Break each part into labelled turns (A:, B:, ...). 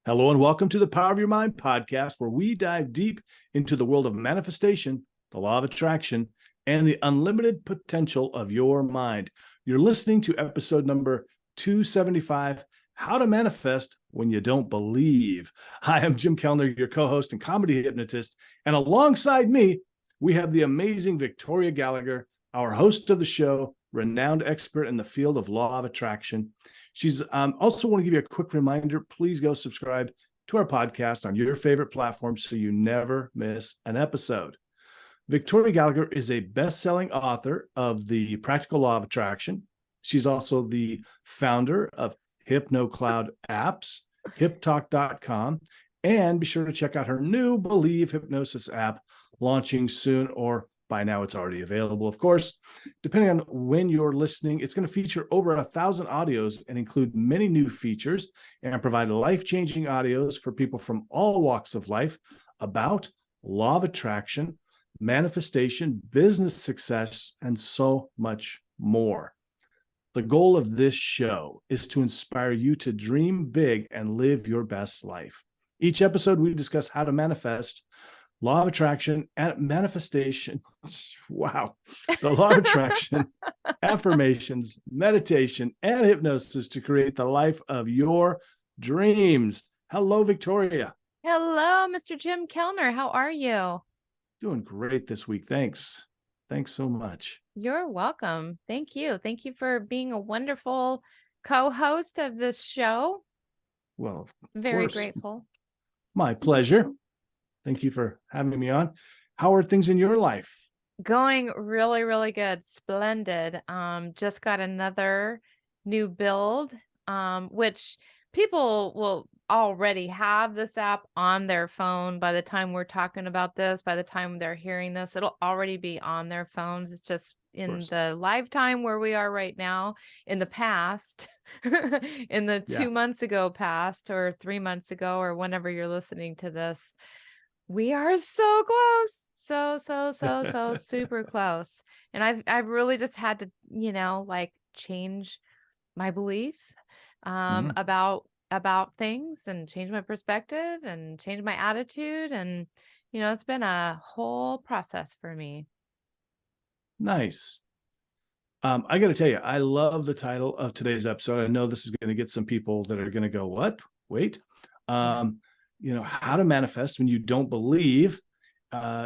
A: Hello and welcome to the Power of Your Mind podcast, where we dive deep into the world of manifestation, the law of attraction, and the unlimited potential of your mind. You're listening to episode number 275, How to Manifest When You Don't Believe. Hi, I'm Jim Kellner, your co-host and comedy hypnotist. And alongside me, we have the amazing Victoria Gallagher, our host of the show, renowned expert in the field of law of attraction. She's also want to give you a quick reminder, please go subscribe to our podcast on your favorite platform so you never miss an episode. Victoria Gallagher is a best-selling author of The Practical Law of Attraction. She's also the founder of HypnoCloud apps, hiptalk.com, and be sure to check out her new Believe Hypnosis app launching soon, or by now it's already available, of course. Depending on when you're listening, it's going to feature over 1,000 audios and include many new features and provide life-changing audios for people from all walks of life about law of attraction, manifestation, business success, and so much more. The goal of this show is to inspire you to dream big and live your best life. Each episode, we discuss how to manifest law of attraction and manifestation. Wow. The law of attraction, affirmations, meditation, and hypnosis to create the life of your dreams. Hello, Victoria.
B: Hello, Mr. Jim Kellner. How are you?
A: Doing great this week. Thanks. Thanks so much.
B: You're welcome. Thank you. Thank you for being a wonderful co-host of this show.
A: Well,
B: Very grateful.
A: My pleasure. Thank you for having me on. How are things in your life?
B: Going really, really good. Splendid. Just got another new build, which people will already have this app on their phone by the time we're talking about this. By the time they're hearing this, it'll already be on their phones. It's just in the lifetime where we are right now. In the past, in the 2 months ago past, or 3 months ago, or whenever you're listening to this, we are so close. So super close. And I've really just had to, change my belief about things, and change my perspective and change my attitude. And, it's been a whole process for me.
A: Nice. I got to tell you, I love the title of today's episode. I know this is going to get some people that are going to go, what? Wait. How to manifest when you don't believe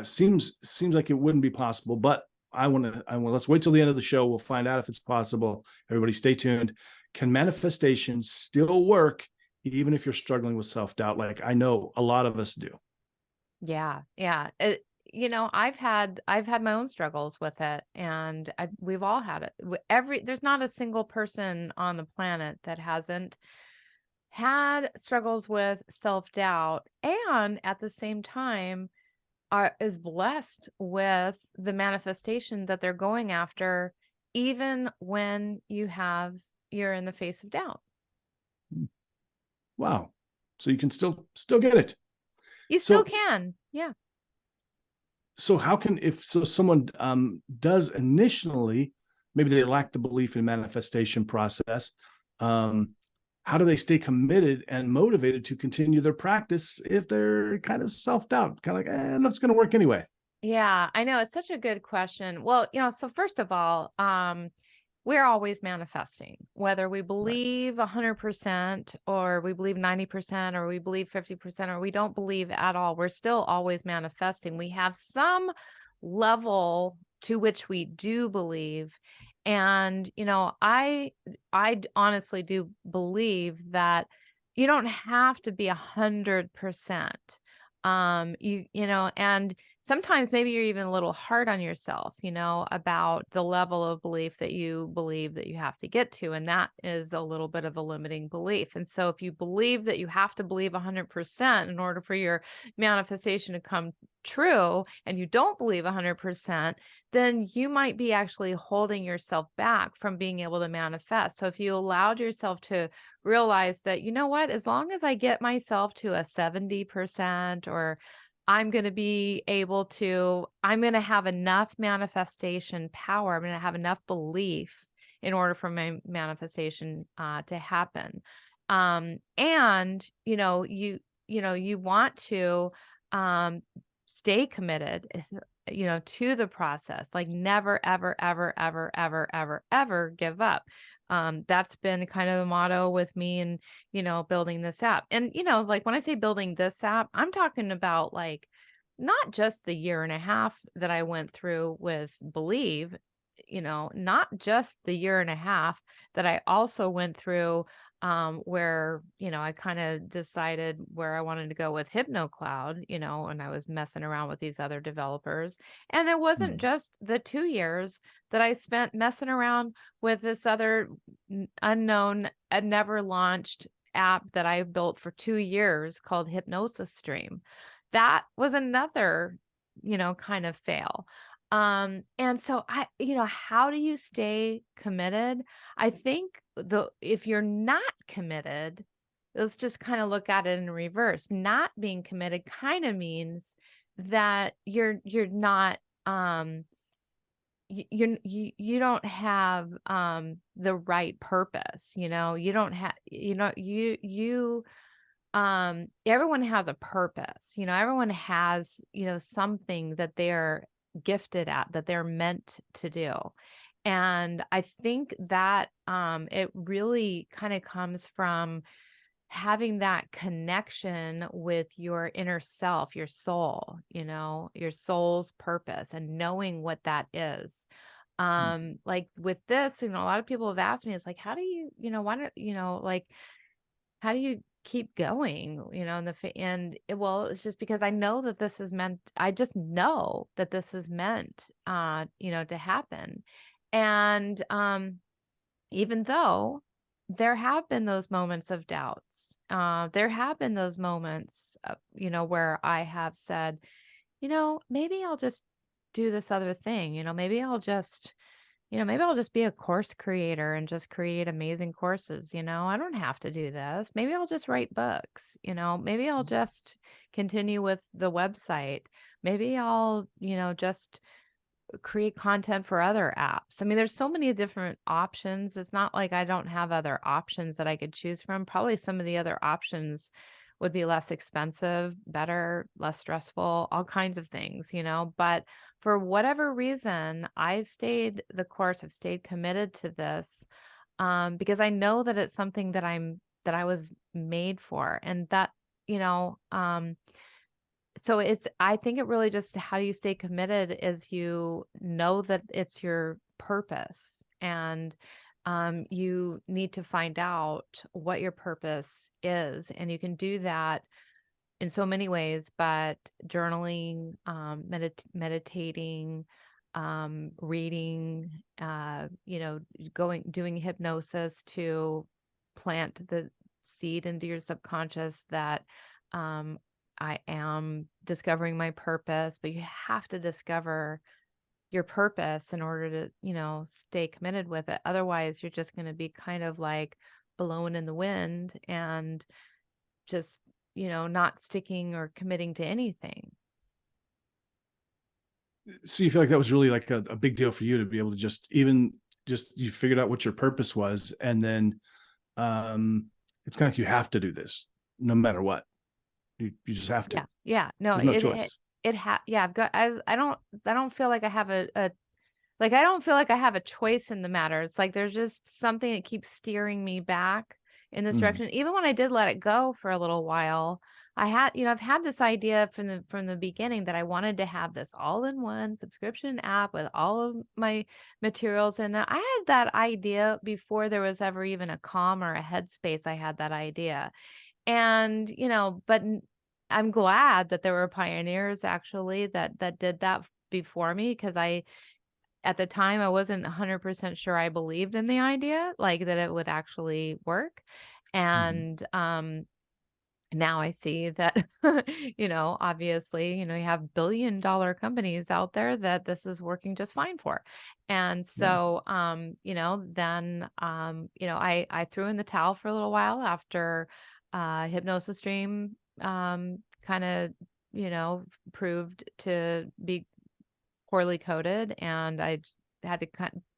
A: seems like it wouldn't be possible, but let's wait till the end of the show. We'll find out if it's possible. Everybody stay tuned. Can manifestation still work even if you're struggling with self-doubt? Like I know a lot of us do.
B: Yeah. I've had my own struggles with it, and we've all had it. There's not a single person on the planet that hasn't had struggles with self-doubt, and at the same time is blessed with the manifestation that they're going after, even when you're in the face of doubt.
A: Wow. So you can still get it.
B: You still can. Yeah.
A: So if someone does initially, maybe they lack the belief in manifestation process, how do they stay committed and motivated to continue their practice if they're kind of self-doubt, kind of like, no, it's going to work anyway?
B: Yeah, I know. It's such a good question. Well, so first of all, we're always manifesting, whether we believe 100% or we believe 90% or we believe 50% or we don't believe at all. We're still always manifesting. We have some level to which we do believe. And, I honestly do believe that you don't have to be 100%. And sometimes maybe you're even a little hard on yourself, about the level of belief that you believe that you have to get to. And that is a little bit of a limiting belief. And so if you believe that you have to believe 100% in order for your manifestation to come true, and you don't believe 100%, then you might be actually holding yourself back from being able to manifest. So if you allowed yourself to realize that, you know what, as long as I get myself to a 70%, or I'm going to have enough manifestation power, I'm going to have enough belief in order for my manifestation to happen. And, you want to, stay committed, to the process, like never, ever, ever, ever, ever, ever, ever give up. That's been kind of a motto with me and, building this app. And, like when I say building this app, I'm talking about like not just the year and a half that I went through with Believe, not just the year and a half that I also went through, where, I kind of decided where I wanted to go with HypnoCloud, and I was messing around with these other developers. And it wasn't
A: Mhm.
B: just the 2 years that I spent messing around with this other unknown and never launched app that I built for 2 years called Hypnosis Stream. That was another, kind of fail. And so how do you stay committed? I think if you're not committed, let's just kind of look at it in reverse. Not being committed kind of means that you're not you don't have the right purpose. You don't have everyone has a purpose. Everyone has, something that they're gifted at, that they're meant to do. And I think that it really kind of comes from having that connection with your inner self, your soul, your soul's purpose, and knowing what that is. Like with this, a lot of people have asked me, it's like, how do you, why don't, like, how do you keep going, well, it's just because I know that this is meant, I just know that this is meant, to happen. And, even though there have been those moments of doubts, there have been those moments, where I have said, maybe I'll just do this other thing, maybe I'll just be a course creator and just create amazing courses. I don't have to do this. Maybe I'll just write books. Maybe I'll just continue with the website. Maybe I'll, just create content for other apps. I mean, there's so many different options. It's not like I don't have other options that I could choose from. Probably some of the other options would be less expensive, better, less stressful, all kinds of things, but for whatever reason, I've stayed the course. I've stayed committed to this, because I know that it's something that I was made for. And that, you know, so I think it really just, how do you stay committed is you know that it's your purpose, and you need to find out what your purpose is. And you can do that in so many ways, but journaling, meditating, reading, doing hypnosis to plant the seed into your subconscious that, I am discovering my purpose. But you have to discover your purpose in order to, stay committed with it. Otherwise, you're just going to be kind of like blowing in the wind and just, not sticking or committing to anything.
A: So you feel like that was really like a big deal for you to be able to just you figured out what your purpose was, and then it's kind of like you have to do this no matter what. You just have to.
B: Yeah. Yeah. No,
A: There's no choice.
B: yeah, I don't feel like I have like, I don't feel like I have a choice in the matter. It's like there's just something that keeps steering me back in this
A: Mm,
B: direction. Even when I did let it go for a little while, I've had this idea from the beginning that I wanted to have this all-in-one subscription app with all of my materials in it. I had that idea before there was ever even a Calm or a Headspace. I had that idea. And, but I'm glad that there were pioneers actually that did that before me, because at the time I wasn't 100% sure I believed in the idea, like that it would actually work.
A: mhm.
B: And now I see that, obviously, you have billion-dollar companies out there that this is working just fine for. And
A: Yeah.
B: so, then, I threw in the towel for a little while after Hypnosis Stream kind of, proved to be poorly coded, and I had to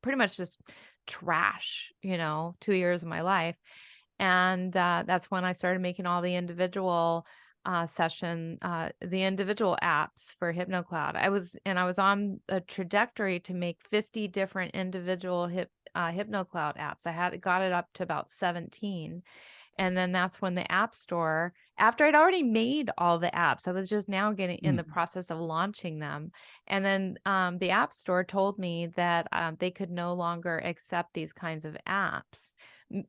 B: pretty much just trash, 2 years of my life. And that's when I started making all the individual the individual apps for HypnoCloud. I was on a trajectory to make 50 different individual HypnoCloud apps. I got it up to about 17. And then that's when the App Store, after I'd already made all the apps, I was just now getting in the process of launching them. And then the App Store told me that they could no longer accept these kinds of apps.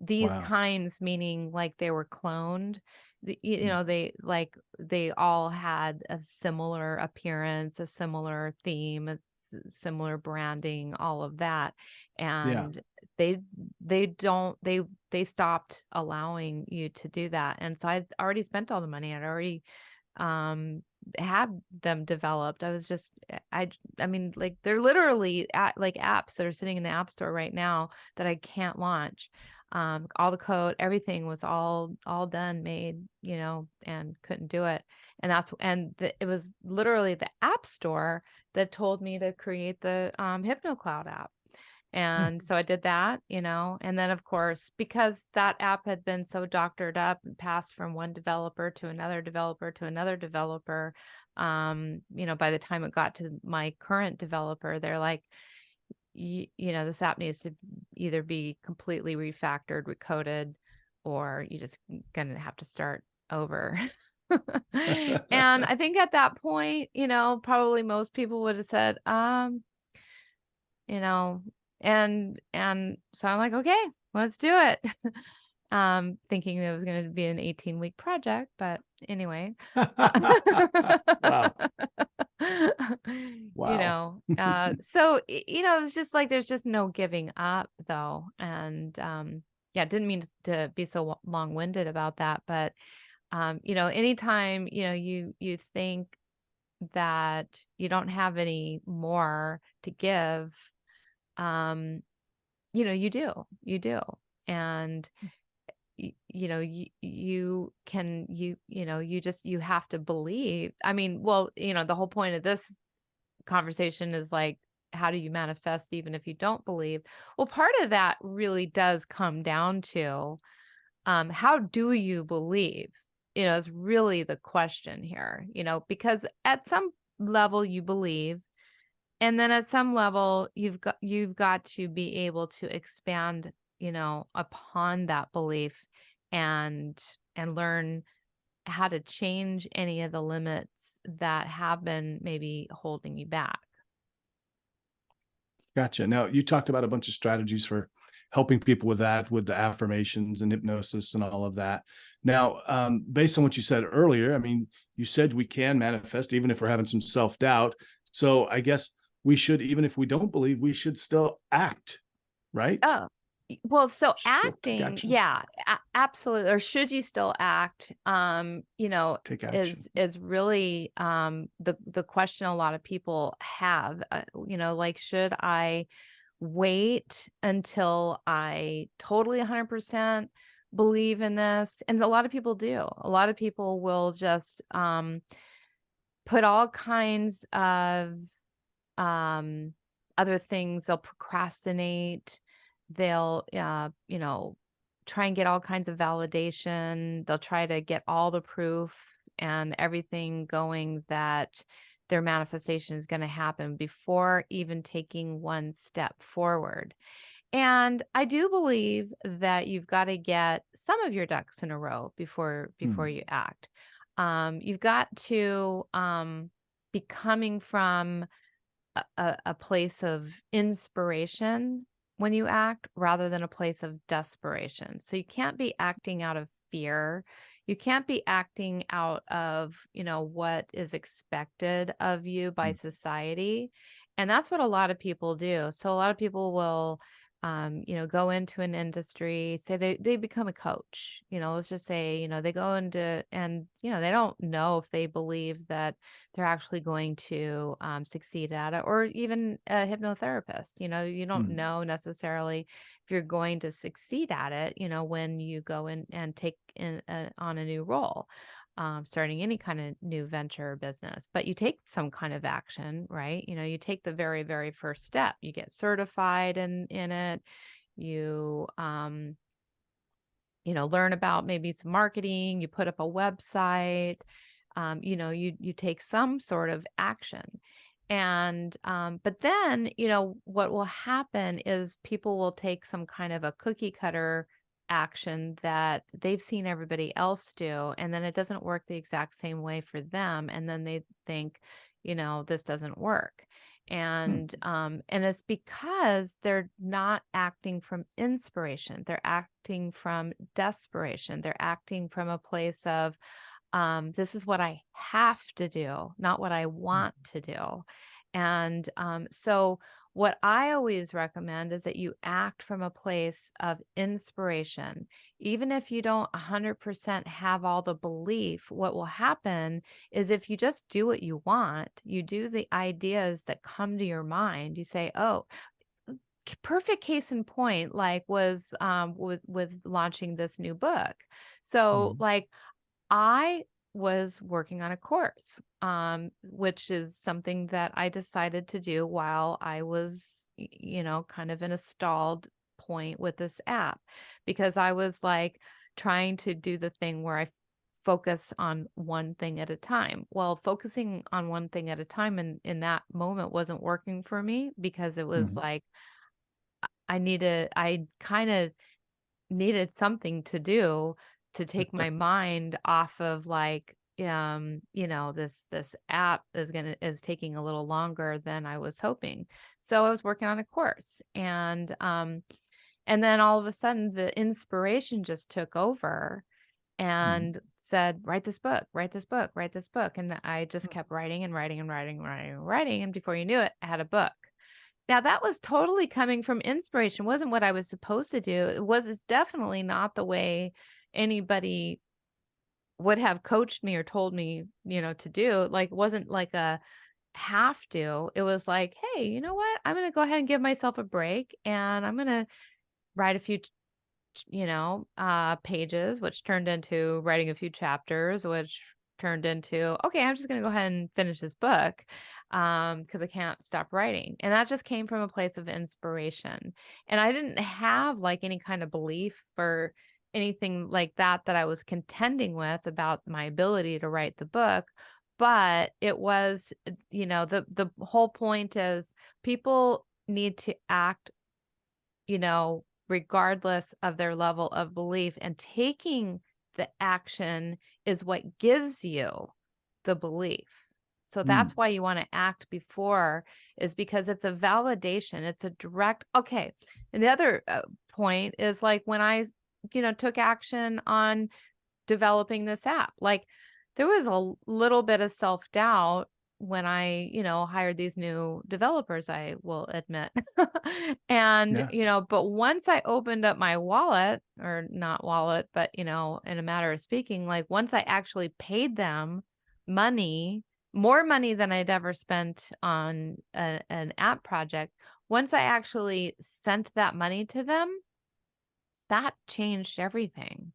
B: These
A: Wow.
B: kinds meaning like they were cloned. You know, they all had a similar appearance, a similar theme, a similar branding, all of that.
A: Yeah.
B: And they stopped allowing you to do that. And so I'd already spent all the money. I'd already had them developed. I mean, like they're literally like apps that are sitting in the App Store right now that I can't launch. All the code, everything was all done, made, you know, and couldn't do it. And it was literally the App Store that told me to create the HypnoCloud app. And so I did that, you know, and then of course, because that app had been so doctored up and passed from one developer to another developer to another developer, you know, by the time it got to my current developer, they're like, you know, this app needs to either be completely refactored, recoded, or you just gonna have to start over. And I think at that point, you know, probably most people would have said, you know, and so I'm like, okay, let's do it. Thinking it was going to be an 18-week project, but anyway.
A: Wow.
B: You
A: Wow.
B: know, so you know, it was just like there's just no giving up though. And yeah, didn't mean to be so long-winded about that, but you know, anytime, you know, you think that you don't have any more to give, you know, you do. And you know, you have to believe. I mean, well, you know, the whole point of this conversation is like, how do you manifest even if you don't believe? Well, part of that really does come down to how do you believe, you know, is really the question here, you know, because at some level you believe, and then at some level you've got to be able to expand, you know, upon that belief and learn how to change any of the limits that have been maybe holding you back.
A: Gotcha. Now, you talked about a bunch of strategies for helping people with that, with the affirmations and hypnosis and all of that. Now, based on what you said earlier, I mean, you said we can manifest even if we're having some self-doubt. So I guess we should, even if we don't believe, we should still act, right?
B: Oh, well, so
A: Still take
B: acting,
A: action.
B: yeah, absolutely. Or should you still act? You know,
A: Take action.
B: is really the question a lot of people have. You know, like, should I wait until I totally 100% believe in this? And a lot of people do. A lot of people will just put all kinds of other things. They'll procrastinate. They'll, you know, try and get all kinds of validation. They'll try to get all the proof and everything going that their manifestation is going to happen before even taking one step forward. And I do believe that you've got to get some of your ducks in a row before you act. You've got to be coming from a place of inspiration when you act rather than a place of desperation. So you can't be acting out of fear. You can't be acting out of, you know, what is expected of you by society. And that's what a lot of people do. So a lot of people will you know, go into an industry, say they become a coach, you know, let's just say, you know, they go into, and, you know, they don't know if they believe that they're actually going to succeed at it, or even a hypnotherapist, you know, you don't know necessarily if you're going to succeed at it, you know, when you go in and take on a new role. Starting any kind of new venture or business, but you take some kind of action, right? You know, you take the very, very first step. You get certified in it. You learn about maybe some marketing, you put up a website, you take some sort of action. And but then, what will happen is people will take some kind of a cookie cutter action that they've seen everybody else do, and then it doesn't work the exact same way for them, and then they think, this doesn't work. And it's because they're not acting from inspiration. They're acting from desperation. They're acting from a place of, this is what I have to do, not what I want to do. And so, what I always recommend is that you act from a place of inspiration. Even if you don't 100% have all the belief, what will happen is if you just do what you want, you do the ideas that come to your mind, you say, oh, perfect case in point, like was with launching this new book. So like I was working on a course, which is something that I decided to do while I was, kind of in a stalled point with this app, because I was like trying to do the thing where I focus on one thing at a time. Well, focusing on one thing at a time in that moment wasn't working for me, because it was like I kind of needed something to do to take my mind off of like, this app is taking a little longer than I was hoping. So I was working on a course, and then all of a sudden the inspiration just took over and said, write this book, write this book, write this book. And I just kept writing and writing and writing and writing and writing. And before you knew it, I had a book. Now that was totally coming from inspiration. It wasn't what I was supposed to do. It's definitely not the way anybody would have coached me or told me, to do. Like, it wasn't like a have to. It was like, hey, you know what? I'm going to go ahead and give myself a break, and I'm going to write a few, pages, which turned into writing a few chapters, which turned into, okay, I'm just going to go ahead and finish this book, because I can't stop writing. And that just came from a place of inspiration. And I didn't have like any kind of belief or anything like that I was contending with about my ability to write the book. But it was, the whole point is people need to act, regardless of their level of belief, and taking the action is what gives you the belief. So that's why you want to act before, is because it's a validation. It's a direct, okay. And the other point is like when I, took action on developing this app, like there was a little bit of self-doubt when I, hired these new developers, I will admit. And, but once I opened up my wallet, or not wallet, but, in a matter of speaking, like once I actually paid them money, more money than I'd ever spent on an app project, once I actually sent that money to them, that changed everything.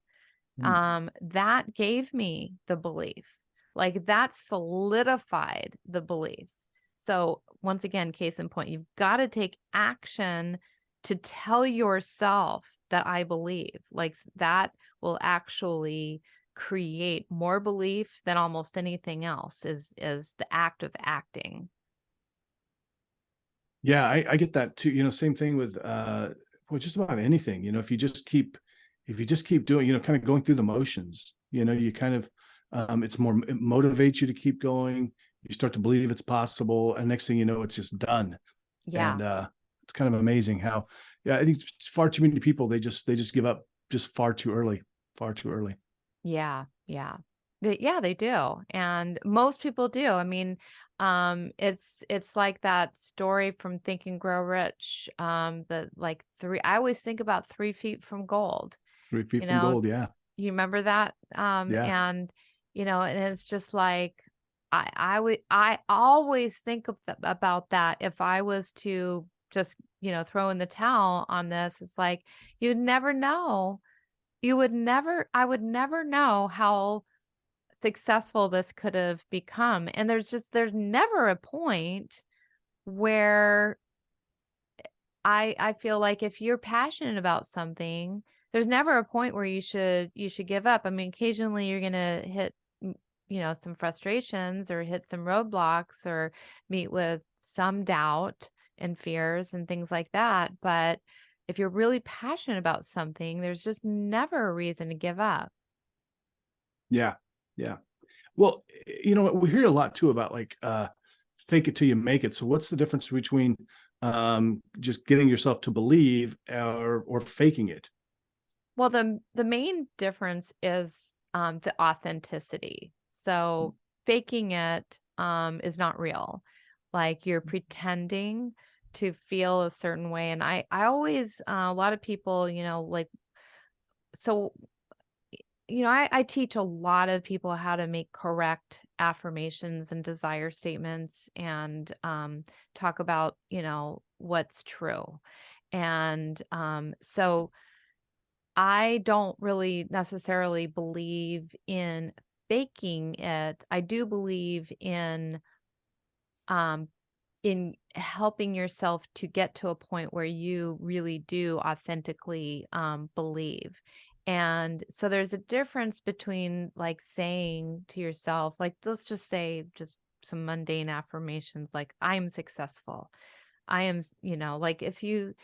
B: That gave me the belief, like that solidified the belief. So once again, case in point, you've got to take action to tell yourself that I believe. Like that will actually create more belief than almost anything else, is the act of acting.
A: Yeah, I get that too. Same thing with well, just about anything. If you just keep doing, kind of going through the motions, you kind of it motivates you to keep going. You start to believe it's possible, and next thing you know, it's just done.
B: Yeah.
A: And it's kind of amazing how, I think it's far too many people, they just give up just far too early.
B: Yeah. Yeah. They do. And most people do. I mean, it's like that story from Think and Grow Rich. The like I always think about 3 feet from gold.
A: 3 feet from gold. Yeah.
B: You remember that?
A: Yeah.
B: And and it's just like I always think about that. If I was to just, throw in the towel on this, it's like you'd never know. I would never know how successful this could have become. And there's never a point where I feel like if you're passionate about something, there's never a point where you should give up. I mean, occasionally you're going to hit, some frustrations or hit some roadblocks or meet with some doubt and fears and things like that. But if you're really passionate about something, there's just never a reason to give up.
A: Yeah. Yeah. Well, we hear a lot too about like fake it till you make it. So what's the difference between just getting yourself to believe or faking it?
B: Well, the main difference is the authenticity. So faking it is not real. Like you're pretending to feel a certain way. And I always, a lot of people, like, so, I teach a lot of people how to make correct affirmations and desire statements and talk about, what's true. And so I don't really necessarily believe in faking it. I do believe um in helping yourself to get to a point where you really do authentically believe. And so there's a difference between like saying to yourself, like let's just say just some mundane affirmations like I'm successful. I am, like if you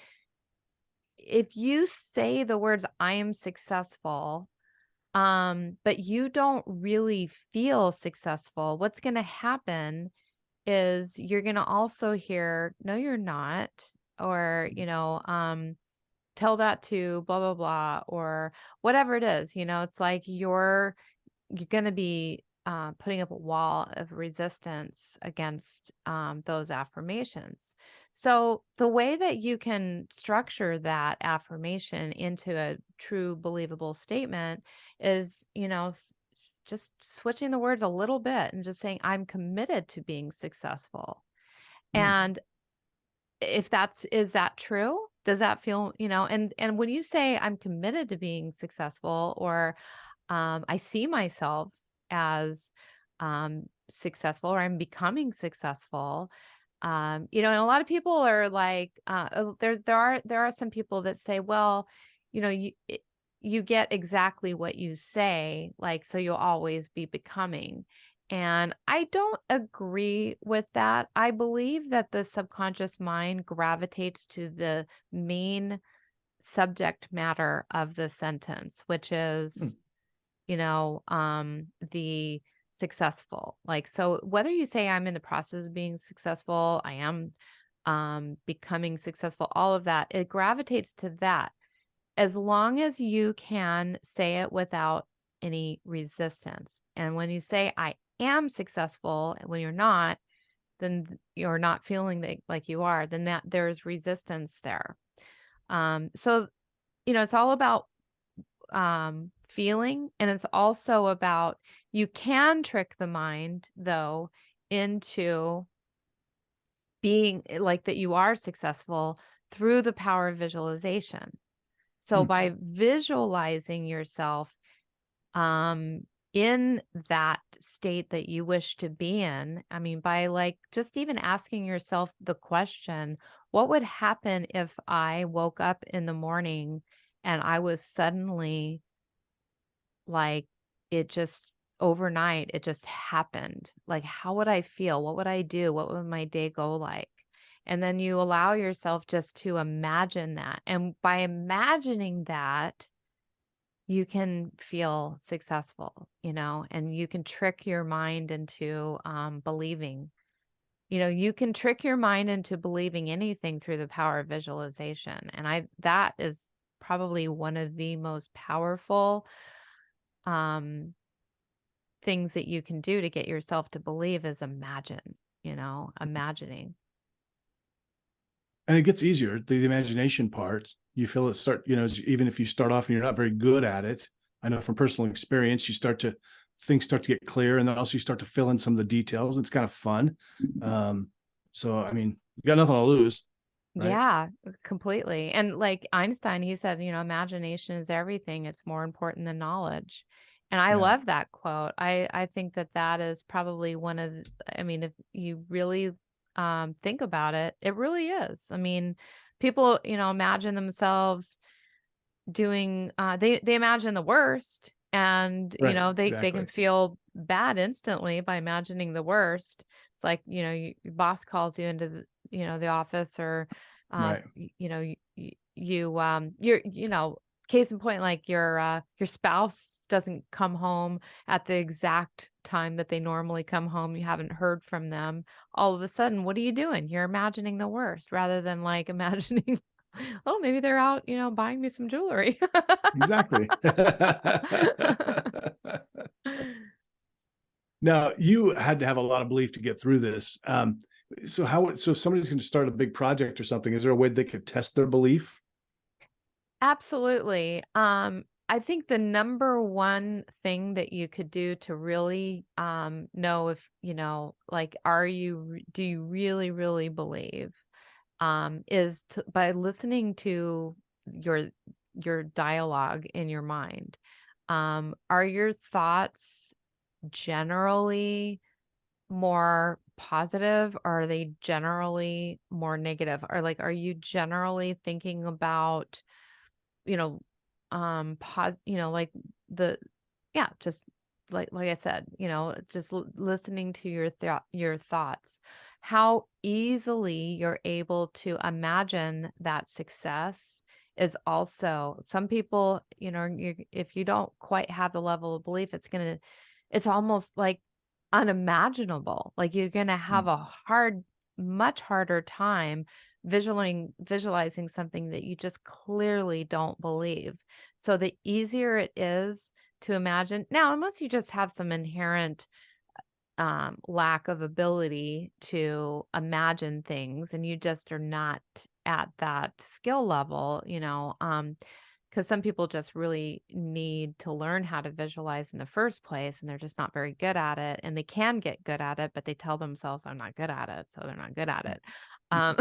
B: say the words I am successful, but you don't really feel successful, what's going to happen is you're going to also hear, no, you're not, or, tell that to blah, blah, blah, or whatever it is, it's like you're going to be putting up a wall of resistance against those affirmations. So the way that you can structure that affirmation into a true believable statement is, just switching the words a little bit and just saying, I'm committed to being successful.
A: Mm.
B: And is that true? Does that feel, and when you say I'm committed to being successful, or I see myself as successful, or I'm becoming successful. And a lot of people are like, there are some people that say, well, you get exactly what you say, like, so you'll always be becoming. And I don't agree with that. I believe that the subconscious mind gravitates to the main subject matter of the sentence, which is,
A: Mm.
B: the successful. Like, so whether you say I'm in the process of being successful, I am becoming successful, all of that, it gravitates to that. As long as you can say it without any resistance. And when you say I am successful, when you're not, then you're not feeling like you are, then that there's resistance there. So, it's all about feeling, and it's also about, you can trick the mind though into being like that you are successful through the power of visualization. So
A: Mm.
B: by visualizing yourself in that state that you wish to be in, I mean, by like just even asking yourself the question, what would happen if I woke up in the morning and I was suddenly like, it just overnight, it just happened. Like, how would I feel? What would I do? What would my day go like? And then you allow yourself just to imagine that. And by imagining that, you can feel successful, and you can trick your mind into believing. You can trick your mind into believing anything through the power of visualization. And that is probably one of the most powerful um things that you can do to get yourself to believe is imagine, imagining.
A: And it gets easier. The imagination part, you feel it start, even if you start off and you're not very good at it. I know from personal experience, things start to get clear, and then also you start to fill in some of the details. It's kind of fun. So, I mean, you got nothing to lose, right?
B: Yeah, completely. And like Einstein, he said, imagination is everything. It's more important than knowledge. And I
A: Yeah.
B: love that quote. I think that is probably one of I mean, if you really think about it, it really is. I mean, people, imagine themselves doing they imagine the worst, and
A: Right.
B: they can
A: Exactly.
B: feel bad instantly by imagining the worst. It's like, your boss calls you into the office, or
A: Right.
B: you're case in point, like your spouse doesn't come home at the exact time that they normally come home. You haven't heard from them. All of a sudden, what are you doing? You're imagining the worst rather than like imagining, oh, maybe they're out, buying me some jewelry.
A: Exactly. Now, you had to have a lot of belief to get through this. So if somebody's going to start a big project or something, is there a way they could test their belief?
B: Absolutely. I think the number one thing that you could do to really know if, like, do you really, really believe, by listening to your dialogue in your mind. Are your thoughts generally more positive, or are they generally more negative? Or like, are you generally thinking about, you know, like the, yeah, just like I said, just listening to your thoughts, how easily you're able to imagine that success is also, some people, if you don't quite have the level of belief, it's almost like unimaginable. Like you're gonna have
A: Mm.
B: a much harder time visualizing something that you just clearly don't believe. So the easier it is to imagine now, unless you just have some inherent lack of ability to imagine things, and you just are not at that skill level, because some people just really need to learn how to visualize in the first place, and they're just not very good at it, and they can get good at it, but they tell themselves, I'm not good at it, so they're not good at it. um,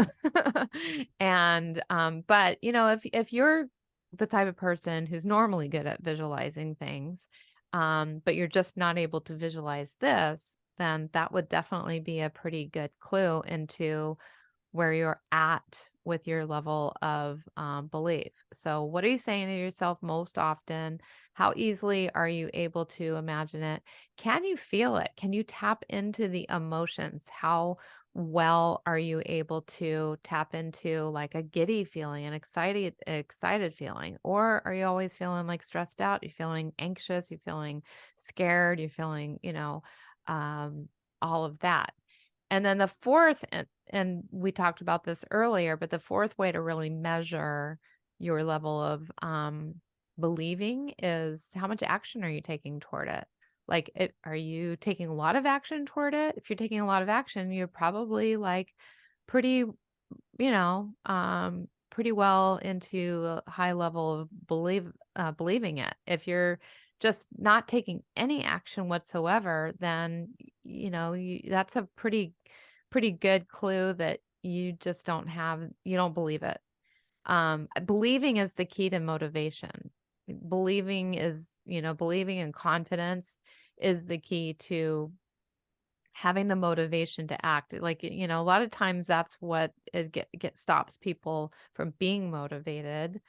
B: but if you're the type of person who's normally good at visualizing things, but you're just not able to visualize this, then that would definitely be a pretty good clue into where you're at with your level of belief. So, what are you saying to yourself most often? How easily are you able to imagine it? Can you feel it? Can you tap into the emotions? How well are you able to tap into like a giddy feeling, an excited feeling? Or are you always feeling like stressed out? You're feeling anxious, you're feeling scared, you're feeling, all of that. And then the fourth, and we talked about this earlier, but the fourth way to really measure your level of believing is how much action are you taking toward it? Like, are you taking a lot of action toward it? If you're taking a lot of action, you're probably like pretty, pretty well into a high level of believing it. If you're just not taking any action whatsoever, then that's a pretty good clue that you don't believe it. Believing is the key to motivation. Believing in confidence is the key to having the motivation to act. Like, a lot of times that's what stops people from being motivated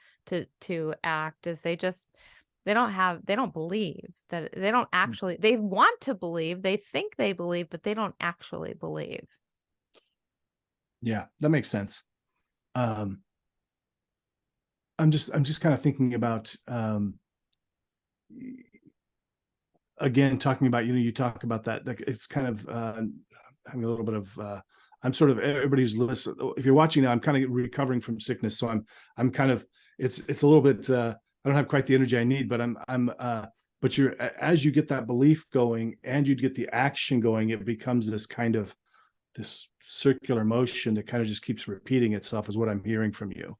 B: to act, is they don't believe that,
A: Mm.
B: they want to believe, they think they believe, but they don't actually believe.
A: Yeah, that makes sense. Um, I'm just kind of thinking about again, talking about, you talk about that, like it's kind of having a little bit of I'm sort of, everybody who's listening, if you're watching now, I'm kind of recovering from sickness, so I'm kind of, it's a little bit I don't have quite the energy I need, but I'm but you're, as you get that belief going and you get the action going, it becomes this kind of this circular motion that kind of just keeps repeating itself, is what I'm hearing from you.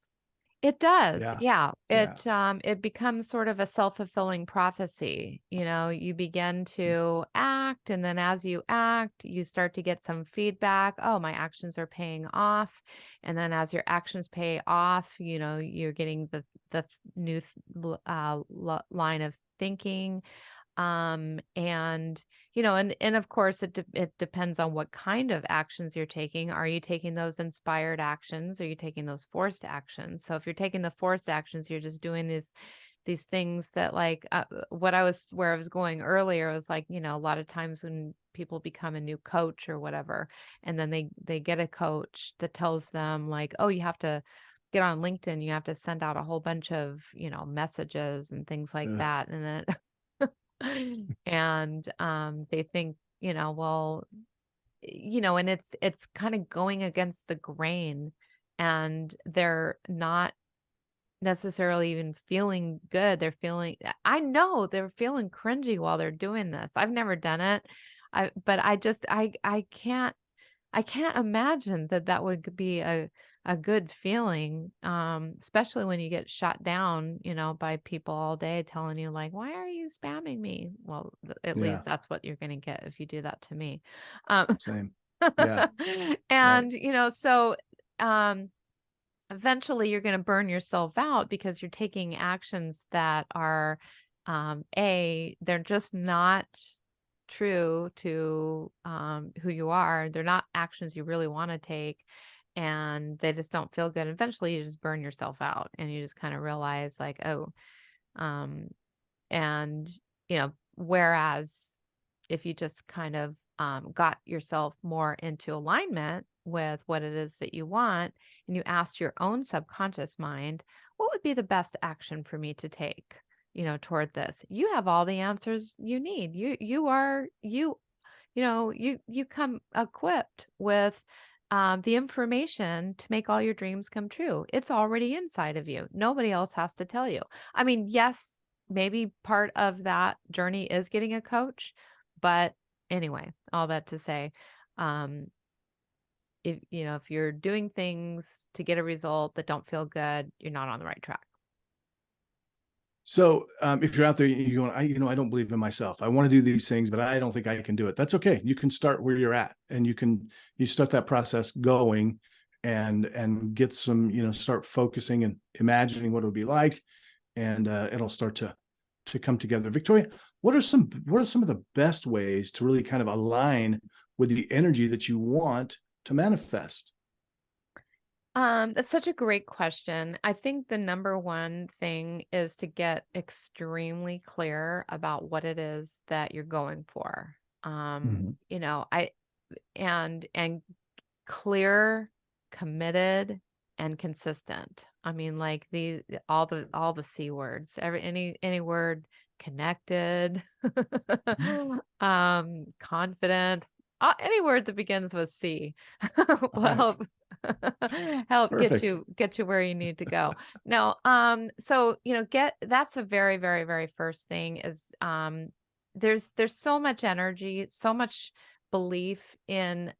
B: It does.
A: Yeah.
B: Yeah.
A: Yeah.
B: It becomes sort of a self-fulfilling prophecy. You begin to act, and then as you act, you start to get some feedback. Oh, my actions are paying off. And then as your actions pay off, you're getting the new line of thinking. And, and of course it depends on what kind of actions you're taking. Are you taking those inspired actions? Or are you taking those forced actions? So if you're taking the forced actions, you're just doing these things that, like, where I was going earlier was like, a lot of times when people become a new coach or whatever, and then they get a coach that tells them, like, oh, you have to get on LinkedIn, you have to send out a whole bunch of, messages and things like
A: Ugh.
B: that. And then and they think, well, and it's kind of going against the grain, and they're not necessarily even feeling good. I know they're feeling cringy while they're doing this. I've never done it. But I can't imagine that would be a good feeling, especially when you get shot down, by people all day telling you, like, why are you spamming me? Well, at
A: Yeah.
B: least that's what you're going to get if you do that to me. Um,
A: Same. Yeah. Right.
B: and, so, eventually you're going to burn yourself out because you're taking actions that are, they're just not true to, who you are. They're not actions you really want to take, and they just don't feel good. Eventually you just burn yourself out, and you just kind of realize, like, oh, um, and, whereas if you just kind of, got yourself more into alignment with what it is that you want, and you asked your own subconscious mind, what would be the best action for me to take, toward this? You have all the answers you need. You come equipped with, the information to make all your dreams come true. It's already inside of you. Nobody else has to tell you. I mean, yes, maybe part of that journey is getting a coach, but anyway, all that to say, um, if you're doing things to get a result that don't feel good, you're not on the right track.
A: So if you're out there, you're going, I don't believe in myself. I want to do these things, but I don't think I can do it. That's okay. You can start where you're at, and you start that process going, and get some, start focusing and imagining what it would be like, and it'll start to come together. Victoria, what are some of the best ways to really kind of align with the energy that you want to manifest?
B: That's such a great question. I think the number one thing is to get extremely clear about what it is that you're going for.
A: Mhm.
B: I and clear, committed, and consistent. I mean, like, all the C words, any word, connected,
A: Mhm.
B: confident, any word that begins with C
A: All
B: will
A: right.
B: help
A: Perfect.
B: get you where you need to go. No, so, that's a very, very, very first thing is, there's so much energy, so much belief in,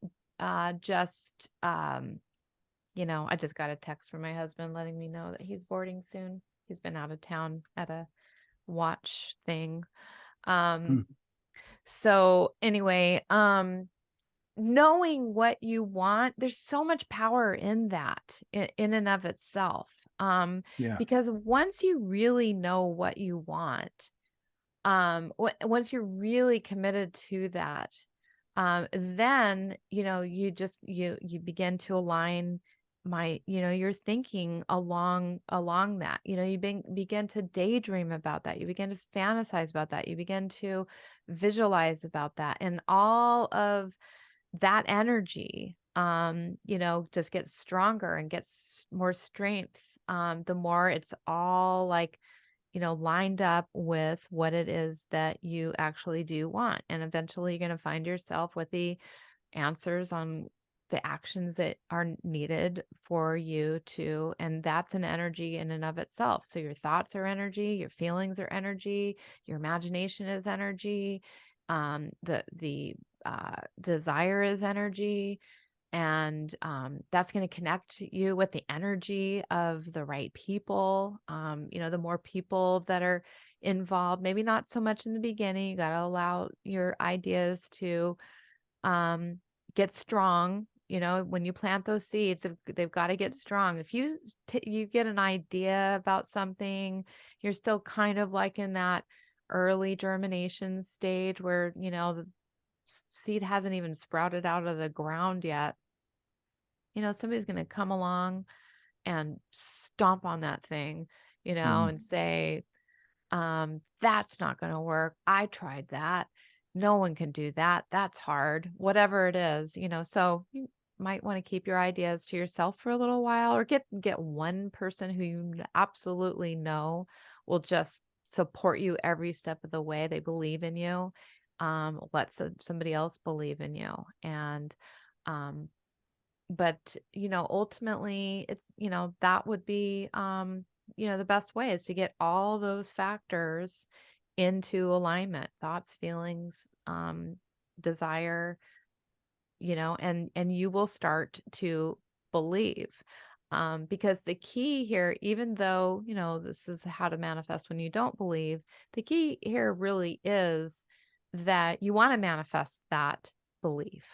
B: just, I just got a text from my husband letting me know that he's boarding soon. He's been out of town at a watch thing. Um,
A: Hmm.
B: so anyway, knowing what you want, there's so much power in that, in and of itself.
A: Yeah.
B: Because once you really know what you want, once you're really committed to that, then, you begin to align your thinking along that. You begin to daydream about that. You begin to fantasize about that. You begin to visualize about that, and all of that energy, just gets stronger and gets more strength, the more it's all, like, lined up with what it is that you actually do want. And eventually you're going to find yourself with the answers on the actions that are needed for you to, and that's an energy in and of itself. So your thoughts are energy, your feelings are energy, your imagination is energy, the desire is energy, and that's going to connect you with the energy of the right people. The more people that are involved, maybe not so much in the beginning, you got to allow your ideas to, get strong. When you plant those seeds, they've got to get strong. If you get an idea about something, you're still kind of like in that early germination stage where, the seed hasn't even sprouted out of the ground yet, somebody's going to come along and stomp on that thing, and say, that's not going to work. I tried that. No one can do that. That's hard. Whatever it is, so you might want to keep your ideas to yourself for a little while, or get one person who you absolutely know will just support you every step of the way. They believe in you. Let somebody else believe in you. And, but, ultimately it's, that would be, the best way is to get all those factors into alignment: thoughts, feelings, desire, and you will start to believe. Because the key here, even though, this is how to manifest when you don't believe, the key here really is that you want to manifest that belief,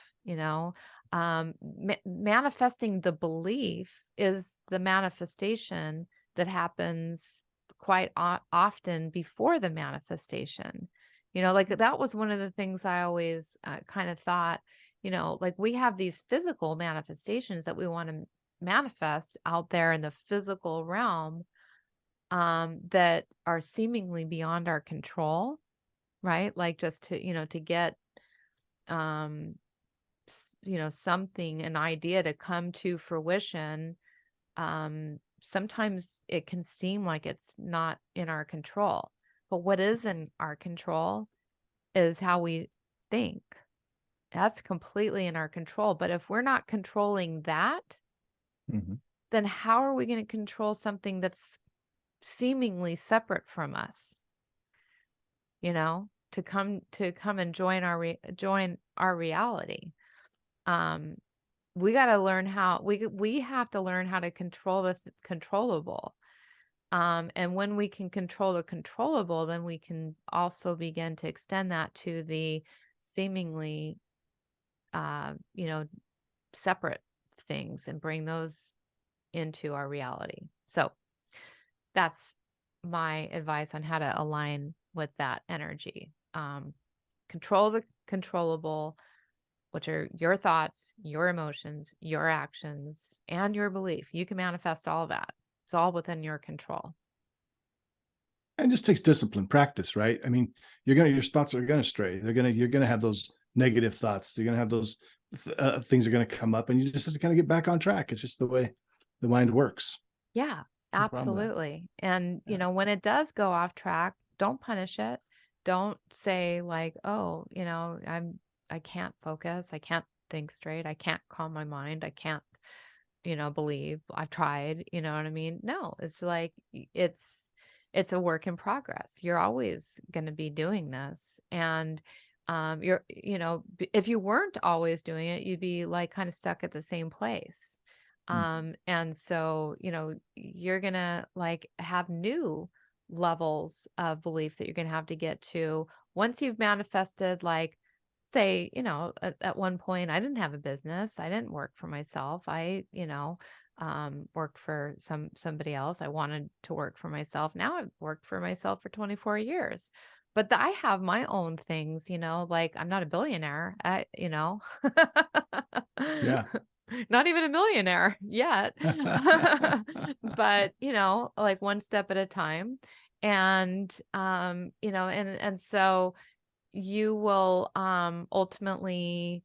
B: manifesting the belief is the manifestation that happens quite often before the manifestation. Like that was one of the things I always kind of thought, like we have these physical manifestations that we want to manifest out there in the physical realm, that are seemingly beyond our control, right? Like just to get, something, an idea to come to fruition. Sometimes it can seem like it's not in our control, but what is in our control is how we think. That's completely in our control. But if we're not controlling that, then how are we going to control something that's seemingly separate from us? To come and join our reality. We got to learn how we have to learn how to control the controllable. And when we can control the controllable, then we can also begin to extend that to the seemingly, separate things and bring those into our reality. So that's my advice on how to align with that energy. Control the controllable, which are your thoughts, your emotions, your actions, and your belief. You can manifest all of that. It's all within your control.
A: And it just takes discipline, practice, right? I mean, your thoughts are gonna stray. You're gonna have those negative thoughts. You're gonna have those things are gonna come up, and you just have to kind of get back on track. It's just the way the mind works.
B: Yeah,
A: No problem with that.
B: absolutely. And, when it does go off track, don't punish it. Don't say like, oh, I can't focus. I can't think straight. I can't calm my mind. I can't, believe. I've tried, you know what I mean? No, it's like, it's a work in progress. You're always going to be doing this. And, if you weren't always doing it, you'd be like kind of stuck at the same place. And so, you're going to like have new levels of belief that you're going to have to get to once you've manifested, like, say, at one point I didn't have a business. I didn't work for myself. I, worked for somebody else. I wanted to work for myself. Now I've worked for myself for 24 years. But I have my own things, like I'm not a billionaire.
A: Yeah.
B: Not even a millionaire yet. But, like one step at a time. And, and so you will, ultimately,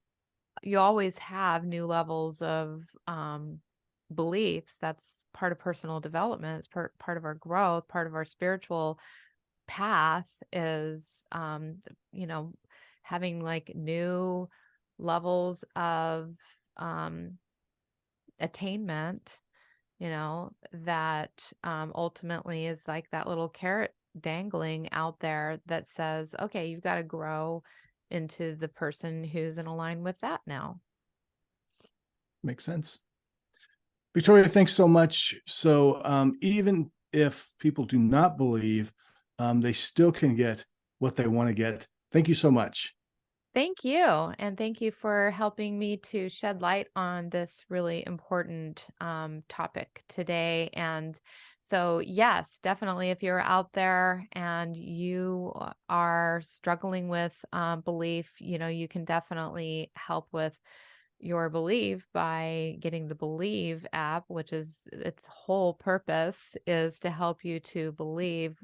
B: you always have new levels of, beliefs. That's part of personal development. It's part of our growth, part of our spiritual path is, having like new levels of, attainment, that, ultimately is like that little carrot dangling out there that says, okay, you've got to grow into the person who's in line with that now.
A: Makes sense. Victoria, thanks so much. So even if people do not believe, they still can get what they want to get. Thank you so much.
B: Thank you. And thank you for helping me to shed light on this really important topic today. And So yes, definitely, if you're out there and you are struggling with belief, you can definitely help with your belief by getting the Believe app, which is its whole purpose is to help you to believe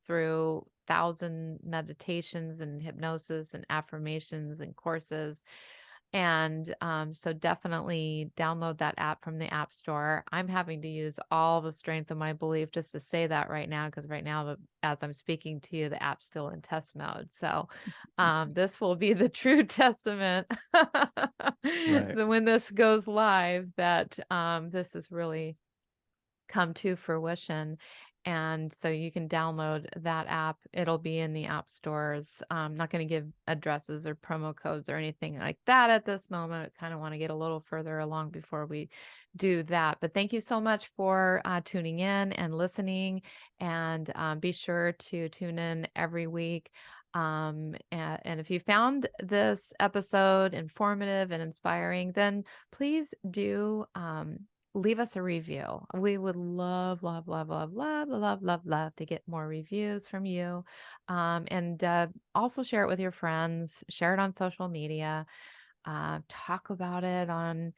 B: through 1,000 meditations and hypnosis and affirmations and courses. And so definitely download that app from the App Store. I'm having to use all the strength of my belief just to say that right now, because right now, as I'm speaking to you, the app's still in test mode. So this will be the true testament
A: Right.
B: when this goes live that this has really come to fruition. And so you can download that app. It'll be in the app stores. I'm not going to give addresses or promo codes or anything like that at this moment. I kind of want to get a little further along before we do that. But thank you so much for tuning in and listening. And be sure to tune in every week. And if you found this episode informative and inspiring, then please do leave us a review. We would love, love, love, love, love, love, love, love to get more reviews from you. And also share it with your friends, share it on social media, talk about it on,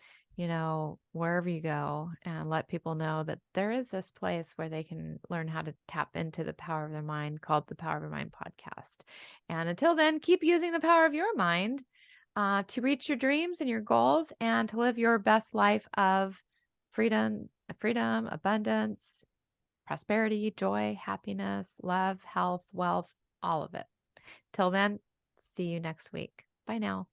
B: wherever you go, and let people know that there is this place where they can learn how to tap into the power of their mind called the Power of Your Mind podcast. And until then, keep using the power of your mind to reach your dreams and your goals and to live your best life of freedom, abundance, prosperity, joy, happiness, love, health, wealth, all of it. Till then, see you next week. Bye now.